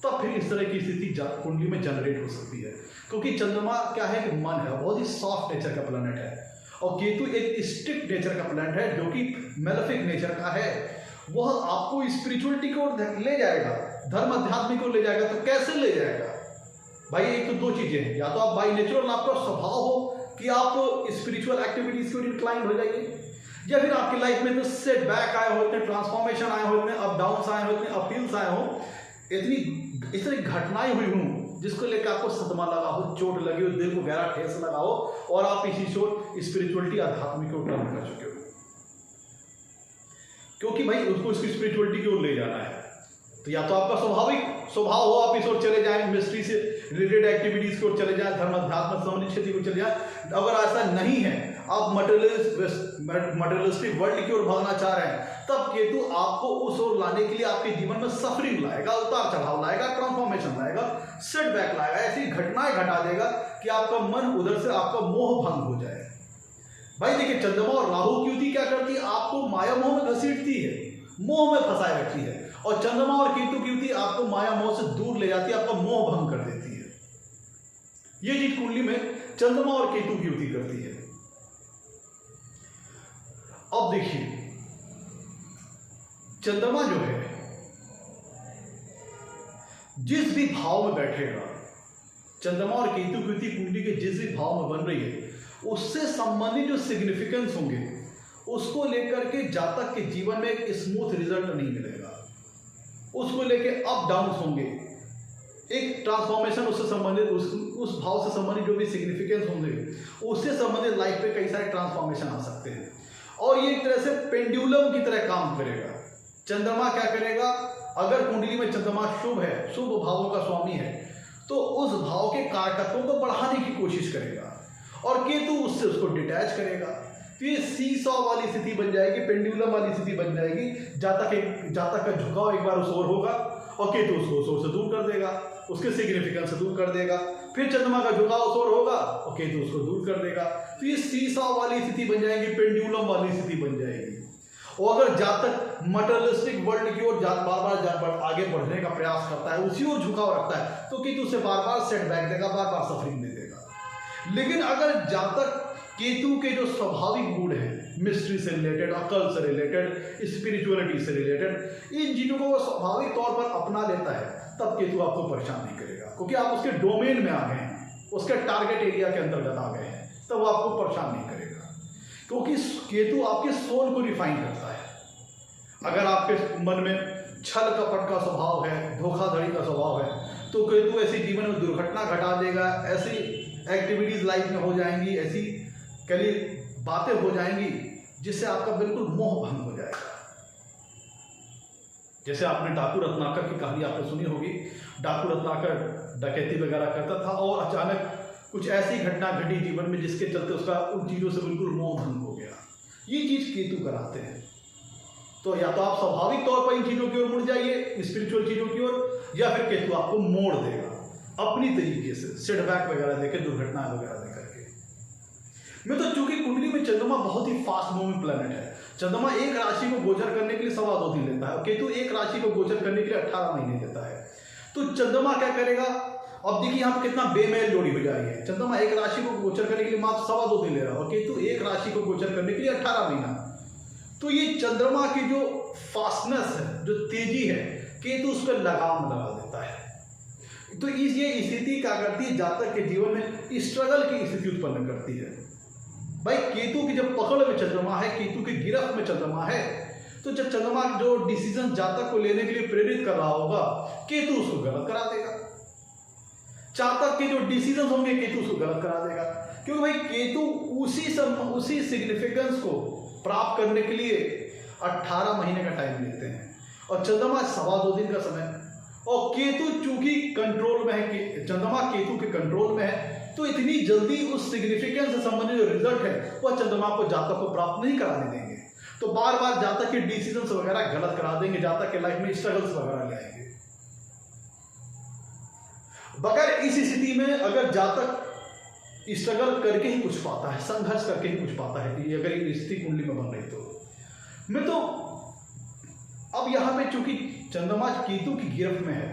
तब फिर इस तरह की स्थिति कुंडली में जनरेट हो सकती है। क्योंकि चंद्रमा क्या है कि मन है, बहुत ही सॉफ्ट नेचर का प्लैनेट है, और केतु एक स्ट्रिक्ट नेचर का प्लैनेट है जो कि मेलेफिक नेचर का है। वह आपको स्पिरिचुअलिटी को ले जाएगा, धर्म अध्यात्म को ले जाएगा। तो कैसे ले जाएगा भाई, एक तो 2 चीजें हैं, या तो आप बाई नेचुरल आपका स्वभाव हो कि आप स्पिरिचुअल एक्टिविटीज को इंक्लाइंड हो जाइए, या फिर आपकी लाइफ में इतने सेट बैक आए हो, इतने ट्रांसफॉर्मेशन आए हो, इतने अप डाउन आए हो, इतने अपील्स आए हो, इस तरह घटनाएं हुई हूं जिसको लेकर आपको सदमा लगा हो, चोट लगी हो, दिल को गहरा ठेस लगा हो, और आप इसी चोट स्पिरिचुअलिटी आध्यात्मिक को टर्न कर चुके हो, क्योंकि भाई उसको इसकी स्पिरिचुअलिटी की ओर ले जाना है। तो या तो आपका स्वाभाविक स्वभाव हो आप इस ओर चले जाएं, मिस्ट्री से रिलेटेड एक्टिविटीज की ओर चले जाएं, धर्म अध्यात्म संबंधित क्षेत्र को चले जाएं। अगर ऐसा नहीं है, आप मटेरियलिस्टिक वर्ल्ड की ओर भागना चाह रहे हैं, तब केतु आपको उस ओर लाने के लिए आपके जीवन में सफरिंग लाएगा, उतार चढ़ाव लाएगा, ट्रांसफॉर्मेशन लाएगा, सेटबैक लाएगा, ऐसी घटनाएं घटा देगा कि आपका मन उधर से आपका मोह भंग हो जाए। भाई देखिए, चंद्रमा और राहु की युति क्या करती है, आपको माया मोह में घसीटती है, मोह में फंसाए रखती है, और चंद्रमा और केतु की युति आपको माया मोह से दूर ले जाती है, आपका मोह भंग कर देती है। ये चीज कुंडली में चंद्रमा और केतु की युति करती है। अब देखिए, चंद्रमा जो है जिस भी भाव में बैठेगा, चंद्रमा और केतु की युति कुंडली के जिस भी भाव में बन रही है, उससे संबंधित जो सिग्निफिकेंस होंगे उसको लेकर के जातक के जीवन में एक स्मूथ रिजल्ट नहीं मिलेगा, उसको लेके अप डाउन होंगे, एक ट्रांसफॉर्मेशन उससे संबंधित, उस भाव से संबंधित जो भी सिग्निफिकेंस होंगे उससे संबंधित लाइफ पे कई सारे ट्रांसफॉर्मेशन आ सकते हैं। और ये एक तरह से पेंडुलम की तरह काम करेगा। चंद्रमा क्या करेगा, अगर कुंडली में चंद्रमा शुभ है, शुभ भावों का स्वामी है, तो उस भाव के कारकत्वों को बढ़ाने की कोशिश करेगा और केतु उससे उसको डिटैच करेगा। तो ये सीसॉ वाली स्थिति बन जाएगी, पेंडुलम वाली स्थिति बन जाएगी। जातक का झुकाव एक बार उस ओर होगा और केतु उसको उस ओर से दूर कर देगा, उसके सिग्निफिकेंस से दूर कर देगा। फिर चंद्रमा का झुकाव उस ओर होगा और केतु उसको दूर कर देगा। तो ये सीसॉ वाली स्थिति बन जाएगी, पेंडुलम वाली स्थिति बन जाएगी। और अगर जातक मटेरियलिस्टिक वर्ल्ड की ओर बार बार आगे बढ़ने का प्रयास करता है, उसी ओर झुकाव रखता है, तो केतु से बार बार सेटबैक देगा, बार बार सफरिंग दे देगा। लेकिन अगर जातक केतु के जो स्वाभाविक गुण है, मिस्ट्री से रिलेटेड, अकल से रिलेटेड, स्पिरिचुअलिटी से रिलेटेड, इन चीजों को वो स्वाभाविक तौर पर अपना लेता है, तब केतु आपको परेशान नहीं करेगा, क्योंकि आप उसके डोमेन में आ गए हैं, उसके टारगेट एरिया के अंतर्गत आ गए हैं, तब वो आपको परेशान नहीं करेगा। क्योंकि केतु आपके सोल को रिफाइन करता है। अगर आपके मन में छल कपट का स्वभाव है, धोखाधड़ी का स्वभाव है, तो केतु ऐसे जीवन में दुर्घटना घटा देगा, ऐसी एक्टिविटीज लाइफ में हो जाएंगी, ऐसी कई बातें हो जाएंगी जिससे आपका बिल्कुल मोह भंग हो जाएगा। जैसे आपने डाकू रत्नाकर की कहानी आपने सुनी होगी। डाकू रत्नाकर डकैती वगैरह करता था और अचानक कुछ ऐसी घटना घटी जीवन में जिसके चलते उसका उन चीज़ों से बिल्कुल मोह भंग हो गया। ये चीज़ केतु कराते हैं। तो या तो आप स्वाभाविक तौर पर इन चीज़ों की ओर मुड़ जाइए, स्पिरिचुअल चीज़ों की ओर, या फिर केतु आपको मोड़ देगा अपनी तरीके से, सेटबैक वगैरह देकर, दुर्घटना वगैरह देकर के। मैं तो चूंकि कुंडली में चंद्रमा बहुत ही फास्ट मूविंग प्लैनेट है। चंद्रमा एक राशि को गोचर करने के लिए 2.25 दिन लेता है और केतु एक राशि को गोचर करने के लिए 18 महीने लेता है। तो चंद्रमा क्या करेगा? अब देखिए यहाँ पे कितना बेमेल जोड़ी हो जा रही है। चंद्रमा एक राशि को गोचर करने के लिए मात्र 2.25 दिन ले रहा है और केतु एक राशि को गोचर करने के लिए 18 महीना। तो ये चंद्रमा की जो फास्टनेस है, जो तेजी है, केतु उस पर लगाम लगा देता है। तो ये स्थिति क्या करती है? जातक के जीवन में स्ट्रगल की स्थिति उत्पन्न करती है। भाई केतु की जब पकड़ में चंद्रमा है, केतु की गिरफ्त में चंद्रमा है, तो जब चंद्रमा जो डिसीजन जातक को लेने के लिए प्रेरित कर रहा होगा, केतु उसको गलत करा देगा। जातक के जो डिसीजन होंगे, केतु उसको गलत करा देगा। क्योंकि भाई केतु उसी सिग्निफिकेंस को प्राप्त करने के लिए 18 महीने का टाइम लेते हैं और चंद्रमा 2.25 दिन का समय। और केतु चूंकि कंट्रोल में है, चंद्रमा केतु के कंट्रोल में है, तो इतनी जल्दी उस सिग्निफिकेंस से संबंधित जो रिजल्ट है वह चंद्रमा को जातक को प्राप्त नहीं कराने देंगे। तो बार बार जातक के डिसीजंस वगैरह गलत करा देंगे, जातक के लाइफ में स्ट्रगल्स वगैरह ले आएंगे। बगैर इस स्थिति में अगर जातक स्ट्रगल करके ही कुछ पाता है, संघर्ष करके ही कुछ पाता है, कि अगर ये स्थिति कुंडली में बन रही तो अब यहाँ पे चूंकि चंद्रमा केतु की गिरफ्त में है,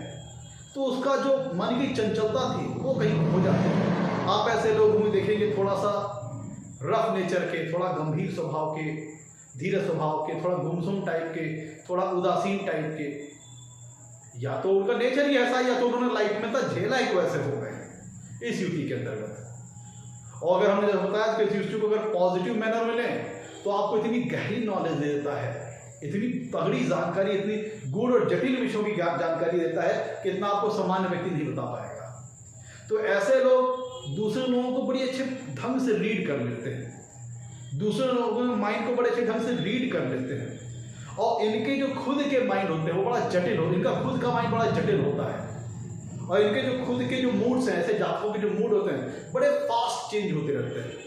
तो उसका जो मन की चंचलता थी वो कहीं हो जाती है। आप ऐसे लोग भी देखेंगे थोड़ा सा रफ नेचर के, थोड़ा गंभीर स्वभाव के, धीरे स्वभाव के, थोड़ा गुमसुम टाइप के, थोड़ा उदासीन टाइप के। या तो उनका नेचर ही ऐसा, या तो उन्होंने लाइफ में था झेला ही को ऐसे हो गए इस युति के अंतर्गत। और अगर हमने बताया कि इस युति को अगर पॉजिटिव मैनर में लें तो आपको इतनी गहरी नॉलेज दे देता है, इतनी तगड़ी जानकारी, इतनी गूढ़ और जटिल विषयों की जानकारी देता है कि इतना आपको सामान्य व्यक्ति नहीं बता पाएगा। तो ऐसे लोग दूसरे लोगों को बड़ी अच्छे ढंग से रीड कर लेते हैं, दूसरे लोगों के माइंड को बड़े अच्छे ढंग से रीड कर लेते हैं। और इनके जो खुद के माइंड होते हैं वो बड़ा जटिल होते हैं, इनका खुद का माइंड बड़ा जटिल होता है। और इनके जो खुद के जो मूड्स हैं, ऐसे जातकों के जो मूड होते हैं बड़े फास्ट चेंज होते रहते हैं।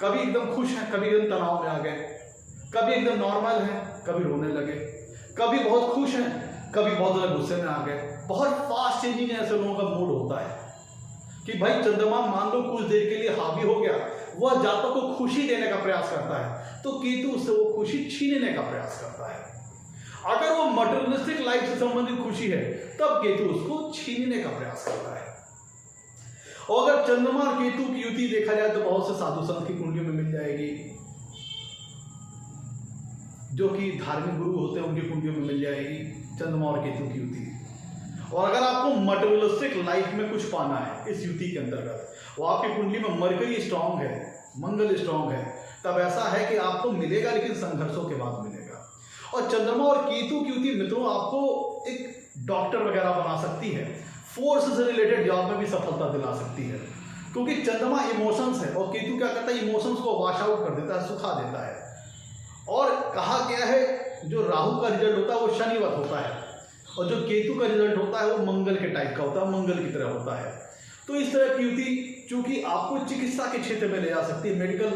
कभी एकदम खुश हैं, कभी एकदम तनाव में आ गए, कभी एकदम नॉर्मल हैं, कभी रोने लगे, कभी बहुत खुश हैं, कभी बहुत ज़्यादा गुस्से में आ गए। बहुत फास्ट चेंजिंग ऐसे लोगों का मूड होता है कि भाई चंद्रमा मान लो कुछ देर के लिए हावी हो गया, वह जातक को खुशी देने का प्रयास करता है, तो केतु उससे वो खुशी छीनने का प्रयास करता है। अगर वो मटेरियलिस्टिक लाइफ से संबंधित खुशी है, तब केतु उसको छीनने का प्रयास करता है। और अगर चंद्रमा और केतु की युति देखा जाए तो बहुत से साधु संत की कुंडलियों में मिल जाएगी, जो कि धार्मिक गुरु होते हैं उनकी कुंडलियों में मिल जाएगी चंद्रमा और केतु की युति। और अगर आपको मटेरियलिस्टिक लाइफ में कुछ पाना है इस युति के अंतर्गत, वो आपकी कुंडली में मरकरी स्ट्रांग है, मंगल स्ट्रांग है, तब ऐसा है कि आपको मिलेगा, लेकिन संघर्षों के बाद मिलेगा। और चंद्रमा और केतु की युति मित्रों आपको एक डॉक्टर वगैरह बना सकती है, फोर्स से रिलेटेड जॉब में भी सफलता दिला सकती है, क्योंकि चंद्रमा इमोशंस है और केतु क्या करता है, इमोशंस को वॉश आउट कर देता है, सुखा देता है। और कहा गया है जो राहु का रिजल्ट होता है वो शनिवत होता है, और जो केतु का रिजल्ट होता है वो मंगल के टाइप का होता है, मंगल की तरह होता है। तो इस तरह की युति चूंकि आपको चिकित्सा के क्षेत्र में ले जा सकती है, मेडिकल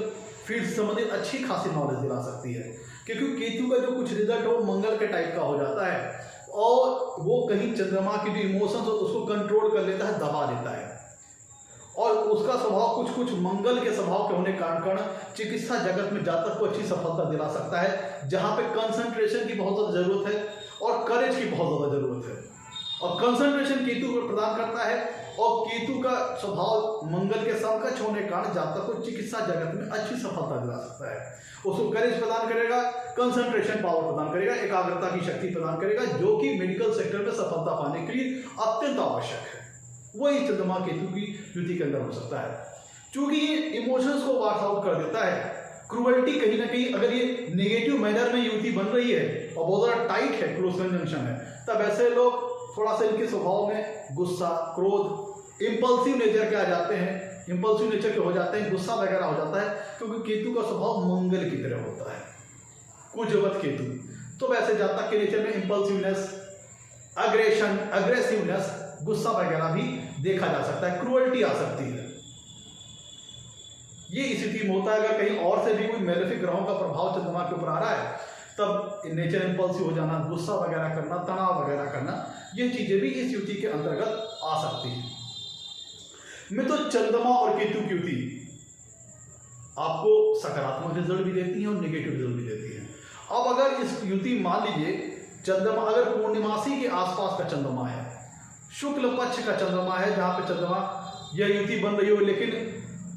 फील्ड से संबंधित अच्छी खासी नॉलेज दिला सकती है, क्योंकि केतु का जो कुछ रिजल्ट है वो मंगल के टाइप का हो जाता है, और वो कहीं चंद्रमा की जो इमोशंस हो उसको कंट्रोल कर लेता है, दबा देता है, और उसका स्वभाव कुछ कुछ मंगल के स्वभाव के होने के कारण चिकित्सा जगत में जातक को अच्छी सफलता दिला सकता है, जहाँ पे कंसंट्रेशन की बहुत ज़्यादा जरूरत है और करेज की बहुत ज़्यादा जरूरत है। और कंसंट्रेशन केतु को प्रदान करता है, और केतु का स्वभाव मंगल के समकक्ष होने के कारण जातक को चिकित्सा जगत में अच्छी सफलता दिला सकता है। उसको करेज प्रदान करेगा, कंसंट्रेशन पावर प्रदान करेगा, एकाग्रता की शक्ति प्रदान करेगा, जो कि मेडिकल सेक्टर में सफलता पाने के लिए अत्यंत आवश्यक है। वही चंद्रमा केतु की युति के अंदर हो सकता है। चूंकि ये इमोशंस को वॉश आउट कर देता है, क्रूअल्टी कहीं ना कहीं अगर ये नेगेटिव मैनर में युति बन रही है और बहुत ज़्यादा टाइट है, क्लोज कंजंक्शन है, तब ऐसे लोग थोड़ा सा इनके स्वभाव में गुस्सा, क्रोध, इम्पल्सिव नेचर के आ जाते हैं, इम्पल्सिव नेचर के हो जाते हैं, गुस्सा वगैरह हो जाता है, क्योंकि केतु का स्वभाव मंगल की तरह होता है, कुजवत केतु। तो वैसे जातक के नेचर में इम्पल्सिवनेस, अग्रेशन, अग्रेसिवनेस, गुस्सा वगैरह भी देखा जा सकता है, क्रूअल्टी आ सकती है। ये स्थिति में होता है अगर कहीं और से भी कोई मेलेफिक ग्रहों का प्रभाव चंद्रमा के ऊपर आ रहा है, तब नेचर इम्पल्सिव हो जाना, गुस्सा वगैरह करना, तनाव वगैरह करना, ये चीजें भी इस युति के अंतर्गत आ सकती है। मैं तो चंद्रमा और केतु की युति आपको सकारात्मक रिजल्ट भी देती है और नेगेटिव रिजल्ट भी देती है। अब अगर इस युति मान लीजिए चंद्रमा अगर पूर्णिमासी के आसपास का चंद्रमा है, शुक्ल पक्ष का चंद्रमा है, जहां पे चंद्रमा यह युति बन रही हो लेकिन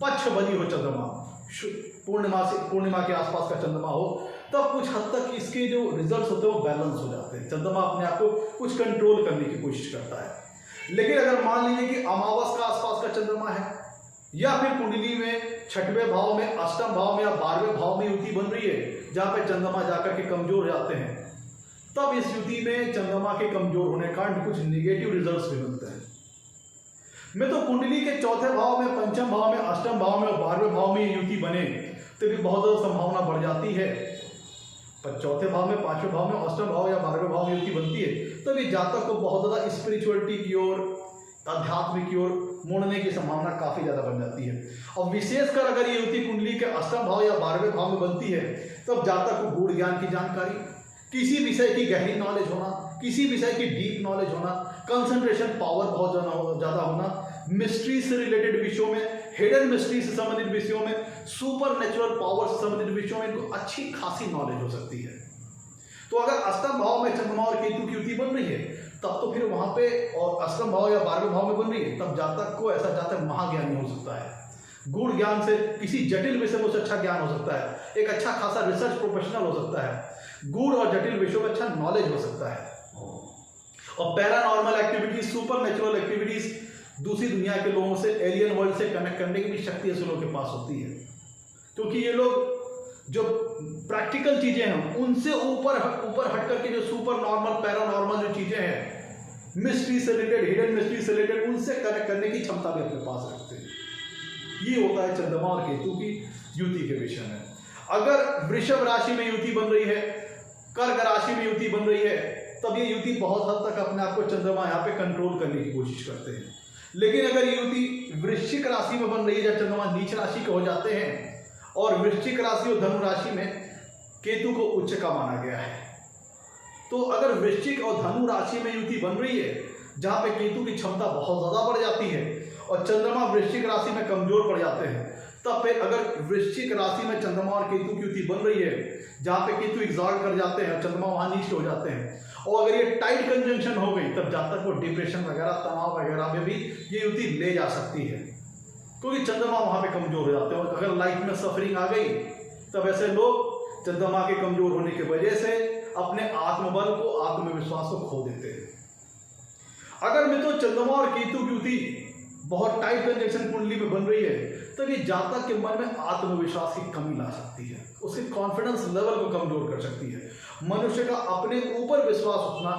पक्ष बनी हो चंद्रमा, पूर्णिमा के आसपास का चंद्रमा हो, तब कुछ हद तक इसके जो रिजल्ट्स होते हैं वो बैलेंस हो जाते हैं। चंद्रमा अपने आप को कुछ कंट्रोल करने की कोशिश करता है। लेकिन अगर मान लीजिए कि अमावस का आसपास का चंद्रमा है, या फिर कुंडली में छठवें भाव में, अष्टम भाव में या 12वें भाव में युति बन रही है, जहां पे चंद्रमा जाकर के कमजोर हो जाते हैं, तब इस युति में चंद्रमा के कमजोर होने के कारण कुछ नेगेटिव रिजल्ट्स भी मिलते हैं। मैं तो कुंडली के चौथे भाव में, पंचम भाव में, अष्टम भाव में और 12वें भाव में युति बने तो भी बहुत ज्यादा संभावना बढ़ जाती है। पर चौथे भाव में, पांचवें भाव में, अष्टम भाव या 12वें भाव में युति बनती है, तब ये जातक को बहुत ज्यादा स्पिरिचुअलिटी की ओर, अध्यात्म की ओर मुड़ने की संभावना काफी ज्यादा बन जाती है। और विशेषकर अगर ये युति कुंडली के अष्टम भाव या 12वें भाव में बनती है, तब जातक को गूढ़ ज्ञान की जानकारी, किसी विषय की गहरी नॉलेज होना, किसी विषय की डीप नॉलेज होना, कंसंट्रेशन पावर बहुत ज्यादा होना, मिस्ट्री से रिलेटेड विषयों में, हिडन मिस्ट्री से संबंधित विषयों में, सुपर नेचुरल पावर से संबंधित विषयों में इनको अच्छी खासी नॉलेज हो सकती है। तो अगर अष्टम भाव में चंद्रमा और केतु की युति बन रही है, तब तो फिर वहां पे, और अष्टम भाव या 12वें भाव में बन रही है, तब जातक को ऐसा जातक महाज्ञानी हो सकता है। गूढ़ ज्ञान से, किसी जटिल विषय में उसे अच्छा ज्ञान हो सकता है, एक अच्छा खासा रिसर्च प्रोफेशनल हो सकता है, गूढ़ और जटिल विषयों में अच्छा नॉलेज हो सकता है। और paranormal activities, super natural activities, दूसरी दुनिया के लोगों से, एलियन वर्ल्ड से कनेक्ट करने की भी शक्ति ऐसे लोगों के पास होती है, क्योंकि ये लोग जो प्रैक्टिकल चीजें हैं उनसे ऊपर हट करके जो सुपर नॉर्मल, पैरानॉर्मल जो चीजें हैं, मिस्ट्री से रिलेटेड, हिडन मिस्ट्री से रिलेटेड, उनसे कनेक्ट करने की क्षमता भी अपने पास रखते हैं। ये होता है चंद्रमा और केतु की युति के विषय में। अगर वृषभ राशि में युति बन रही है, कर्क राशि में युति बन रही है, तब ये युति बहुत हद तक अपने आप को चंद्रमा यहाँ पे कंट्रोल करने की कोशिश करते हैं। लेकिन अगर युति वृश्चिक राशि में बन रही है, जब चंद्रमा नीच राशि के हो जाते हैं, और वृश्चिक राशि और धनु राशि में केतु को उच्च का माना गया है, तो अगर वृश्चिक और धनु राशि में युति बन रही है, जहाँ पे केतु की क्षमता बहुत ज्यादा बढ़ जाती है और चंद्रमा वृश्चिक राशि में कमजोर पड़ जाते हैं, तब फिर अगर वृश्चिक राशि में चंद्रमा और केतु की युति बन रही है, जहाँ पे केतु एग्जॉल्ट कर जाते हैं, चंद्रमा वहां नीच हो जाते हैं, और अगर ये टाइट कंजंक्शन हो गई, तब जातक को डिप्रेशन वगैरह, तनाव वगैरह में भी ये युति ले जा सकती है, क्योंकि चंद्रमा वहां पे कमजोर हो जाते हैं। और अगर लाइफ में सफरिंग आ गई, तब ऐसे लोग चंद्रमा के कमजोर होने की वजह से अपने आत्मबल को, आत्मविश्वास को खो देते हैं। अगर मैं तो चंद्रमा और केतु की युति बहुत टाइट कंजंक्शन कुंडली में बन रही है, तब ये जातक के मन में आत्मविश्वास की कमी ला सकती है, उसके कॉन्फिडेंस लेवल को कमजोर कर सकती है। मनुष्य का अपने ऊपर विश्वास उतना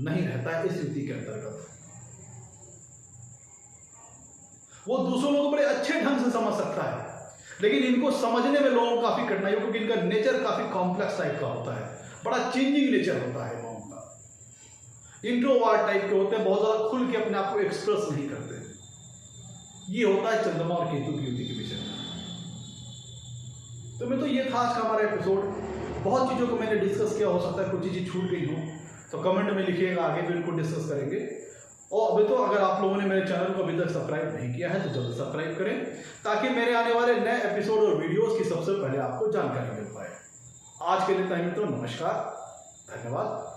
नहीं रहता है इस युति के अंतर्गत। वो दूसरों लोगों को बड़े अच्छे ढंग से समझ सकता है, लेकिन इनको समझने में लोगों को काफी कठिनाई, क्योंकि इनका नेचर काफी कॉम्प्लेक्स टाइप का होता है। बड़ा चेंजिंग नेचर होता है मॉम का। इंट्रोवर्ट टाइप के होते हैं, बहुत ज़्यादा खुल के अपने आप को एक्सप्रेस नहीं करते। ये होता है चंद्रमा और केतु की युति के विषय में। तो मैं तो ये था आज का हमारा एपिसोड। बहुत चीज़ों को मैंने डिस्कस किया, हो सकता है कुछ चीज़ें छूट गई हो तो कमेंट में लिखिएगा, आगे भी उनको डिस्कस करेंगे। और अभी तो अगर आप लोगों ने मेरे चैनल को अभी तक सब्सक्राइब नहीं किया है तो जल्द सब्सक्राइब करें, ताकि मेरे आने वाले नए एपिसोड और वीडियोस की सबसे पहले आपको जानकारी मिल पाए। आज के लिए मित्रों, नमस्कार, धन्यवाद।